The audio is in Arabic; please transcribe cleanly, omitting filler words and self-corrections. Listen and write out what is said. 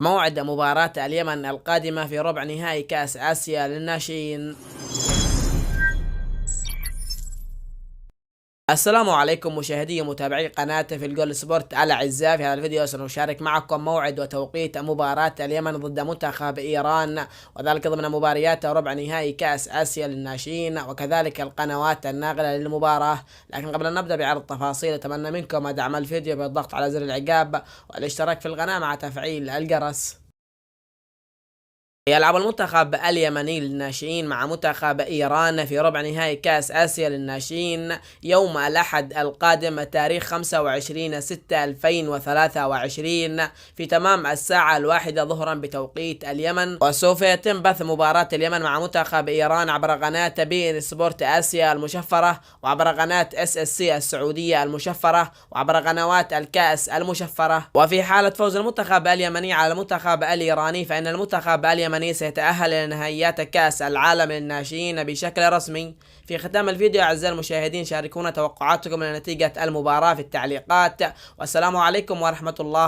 موعد مباراة اليمن القادمة في ربع نهائي كأس آسيا للناشئين. السلام عليكم مشاهدي ومتابعي قناة في الجول سبورت الأعزاء. في هذا الفيديو سنشارك معكم موعد وتوقيت مباراة اليمن ضد منتخب إيران، وذلك ضمن مباريات ربع نهائي كأس آسيا للناشئين وكذلك القنوات الناقلة للمباراة. لكن قبل أن نبدأ بعرض التفاصيل أتمنى منكم دعم الفيديو بالضغط على زر الإعجاب والاشتراك في القناة مع تفعيل الجرس. يلعب المنتخب اليمني للناشئين مع منتخب إيران في ربع نهائي كأس آسيا للناشئين يوم الأحد القادم تاريخ 25/6/2023 في تمام الساعة 1 ظهرا بتوقيت اليمن. وسوف يتم بث مباراة اليمن مع منتخب إيران عبر قناة بي إن سبورت آسيا المشفرة، وعبر قناة SSC السعودية المشفرة، وعبر قنوات الكأس المشفرة. وفي حالة فوز المنتخب اليمني على المنتخب الإيراني فإن المنتخب اليمني سيتأهل إلى نهائيات كأس العالم للناشئين بشكل رسمي. في ختام الفيديو أعزائي المشاهدين شاركونا توقعاتكم لنتيجة المباراة في التعليقات، والسلام عليكم ورحمة الله.